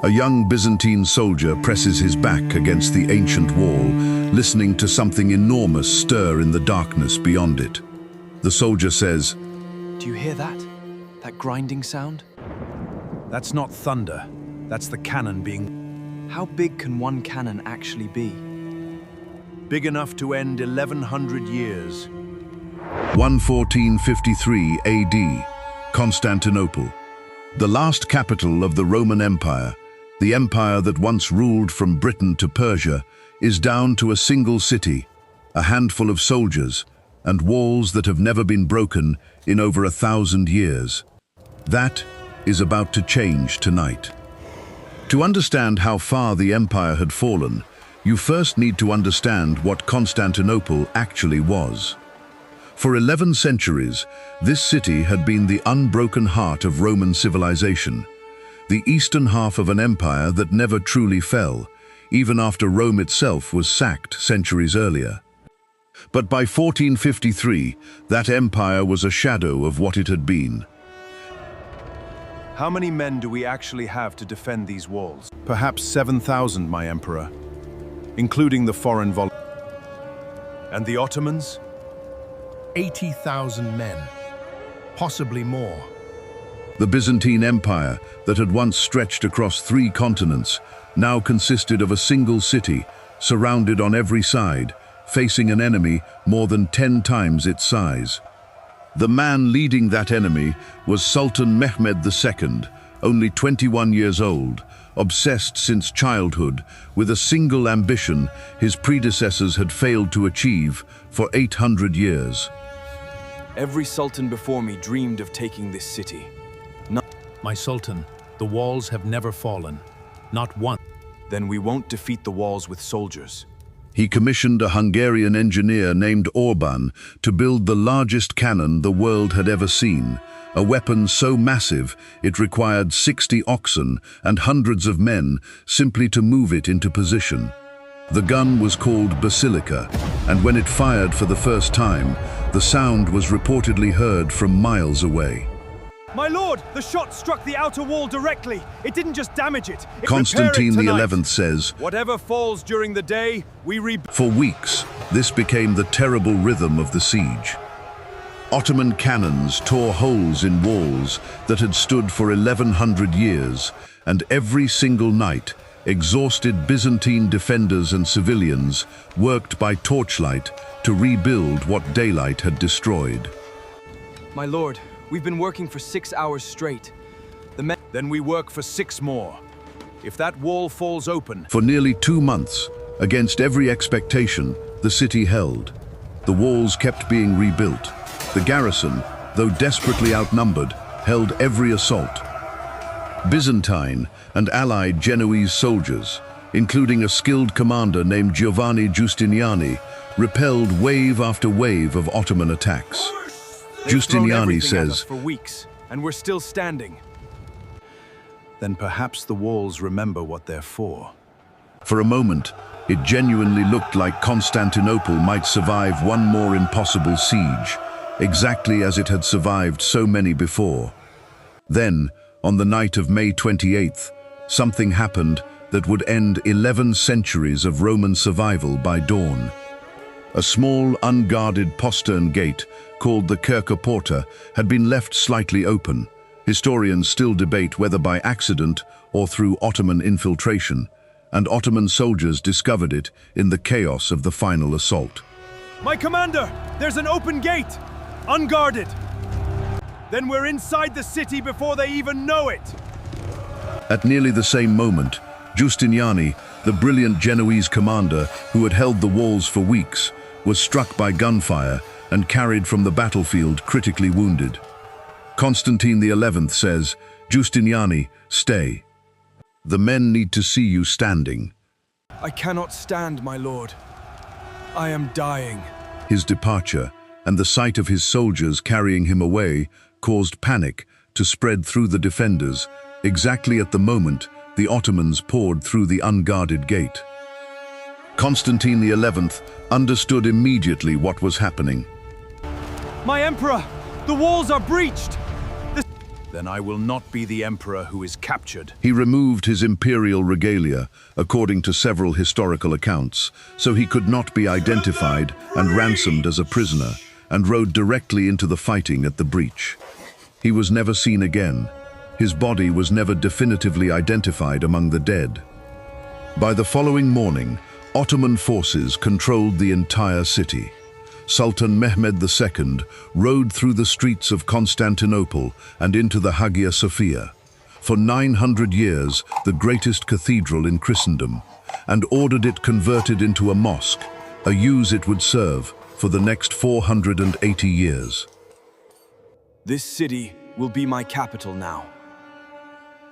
A young Byzantine soldier presses his back against the ancient wall, listening to something enormous stir in the darkness beyond it. The soldier says, "Do you hear that? That grinding sound?" That's not thunder. That's the cannon being How big can one cannon actually be? big enough to end 1100 years. 1453 AD, Constantinople. The last capital of the Roman Empire, the empire that once ruled from Britain to Persia, is down to a single city, a handful of soldiers, and walls that have never been broken in over 1,000 years. That is about to change tonight. To understand how far the empire had fallen, you first need to understand what Constantinople actually was. For 11 centuries, this city had been the unbroken heart of Roman civilization, the eastern half of an empire that never truly fell, even after Rome itself was sacked centuries earlier. But by 1453, that empire was a shadow of what it had been. How many men do we actually have to defend these walls? Perhaps 7,000, my emperor, including the foreign And the Ottomans? 80,000 men, possibly more. The Byzantine Empire, that had once stretched across 3 continents, now consisted of a single city, surrounded on every side, facing an enemy more than 10 times its size. The man leading that enemy was Sultan Mehmed II, only 21 years old, obsessed since childhood with a single ambition his predecessors had failed to achieve for 800 years. Every sultan before me dreamed of taking this city. My Sultan, the walls have never fallen, not once. Then we won't defeat the walls with soldiers. He commissioned a Hungarian engineer named Orban to build the largest cannon the world had ever seen, a weapon so massive it required 60 oxen and hundreds of men simply to move it into position. The gun was called Basilica, and when it fired for the first time, the sound was reportedly heard from miles away. My lord, the shot struck the outer wall directly. It didn't just damage it. Constantine XI says, "Whatever falls during the day, we rebuild." for weeks, this became the terrible rhythm of the siege. Ottoman cannons tore holes in walls that had stood for 1100 years, and every single night, exhausted Byzantine defenders and civilians worked by torchlight to rebuild what daylight had destroyed. My lord, we've been working for 6 hours straight. Then we work for 6 more. If that wall falls open, For nearly 2 months, against every expectation, the city held. The walls kept being rebuilt. The garrison, though desperately outnumbered, held every assault. Byzantine and allied Genoese soldiers, including a skilled commander named Giovanni Giustiniani, repelled wave after wave of Ottoman attacks. they've thrown Giustiniani everything at us says, for weeks, and we're still standing. Then perhaps the walls remember what they're for. for a moment, it genuinely looked like Constantinople might survive one more impossible siege, exactly as it had survived so many before. Then, on the night of May 28th, something happened that would end 11 centuries of Roman survival by dawn. A small, unguarded postern gate, called the Kirche Porta, had been left slightly open. Historians still debate whether by accident or through Ottoman infiltration, and Ottoman soldiers discovered it in the chaos of the final assault. My commander, there's an open gate, unguarded. Then we're inside the city before they even know it. At nearly the same moment, Giustiniani, the brilliant Genoese commander who had held the walls for weeks, was struck by gunfire and carried from the battlefield critically wounded. Constantine XI says, "Giustiniani, stay. The men need to see you standing." I cannot stand, my lord. I am dying. His departure and the sight of his soldiers carrying him away caused panic to spread through the defenders, exactly at the moment the Ottomans poured through the unguarded gate. Constantine XI understood immediately what was happening. My emperor, the walls are breached. then I will not be the emperor who is captured. He removed his imperial regalia, according to several historical accounts, so he could not be identified and ransomed as a prisoner, and rode directly into the fighting at the breach. He was never seen again. His body was never definitively identified among the dead. By the following morning, Ottoman forces controlled the entire city. Sultan Mehmed II rode through the streets of Constantinople and into the Hagia Sophia, for 900 years the greatest cathedral in Christendom, and ordered it converted into a mosque, a use it would serve for the next 480 years. This city will be my capital now.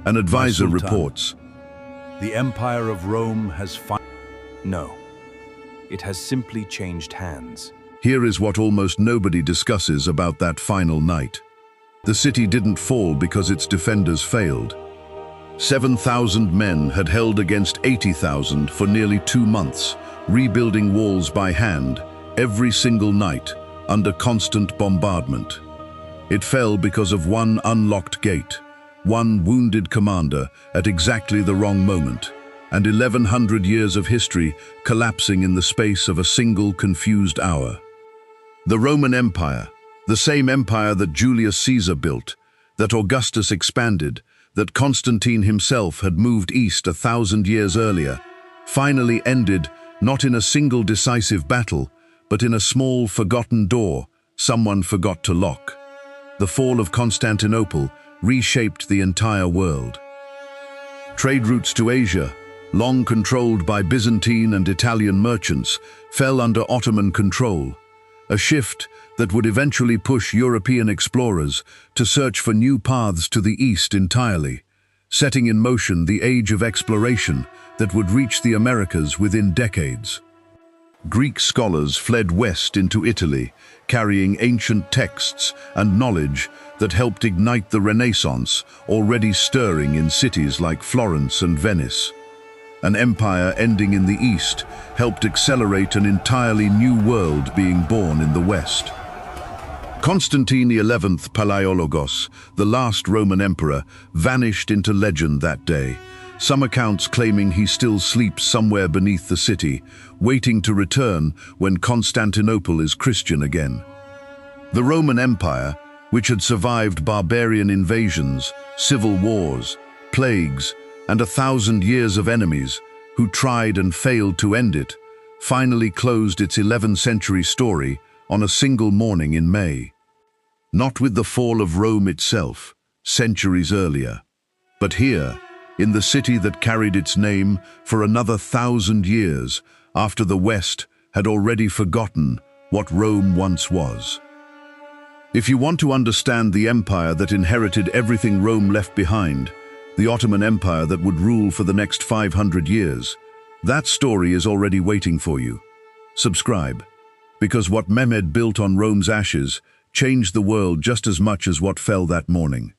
An advisor Sultan, reports, the Empire of Rome has No, it has simply changed hands. here is what almost nobody discusses about that final night. The city didn't fall because its defenders failed. 7,000 men had held against 80,000 for nearly 2 months, rebuilding walls by hand, every single night, under constant bombardment. It fell because of one unlocked gate, one wounded commander at exactly the wrong moment, and 1,100 years of history collapsing in the space of a single confused hour. The Roman Empire, the same empire that Julius Caesar built, that Augustus expanded, that Constantine himself had moved east 1,000 years earlier, finally ended not in a single decisive battle, but in a small forgotten door someone forgot to lock. The fall of Constantinople reshaped the entire world. Trade routes to Asia, long controlled by Byzantine and Italian merchants, fell under Ottoman control, a shift that would eventually push European explorers to search for new paths to the east entirely, setting in motion the age of exploration that would reach the Americas within decades. Greek scholars fled west into Italy, carrying ancient texts and knowledge that helped ignite the Renaissance, already stirring in cities like Florence and Venice. An empire ending in the east helped accelerate an entirely new world being born in the west. Constantine XI Palaiologos, the last Roman emperor, vanished into legend that day, some accounts claiming he still sleeps somewhere beneath the city, waiting to return when Constantinople is Christian again. The Roman Empire, which had survived barbarian invasions, civil wars, plagues, and 1,000 years of enemies who tried and failed to end it, finally closed its 11th century story on a single morning in May. Not with the fall of Rome itself, centuries earlier, but here, in the city that carried its name for another 1,000 years after the West had already forgotten what Rome once was. If you want to understand the empire that inherited everything Rome left behind, the Ottoman Empire that would rule for the next 500 years, that story is already waiting for you. Subscribe, because what Mehmed built on Rome's ashes changed the world just as much as what fell that morning.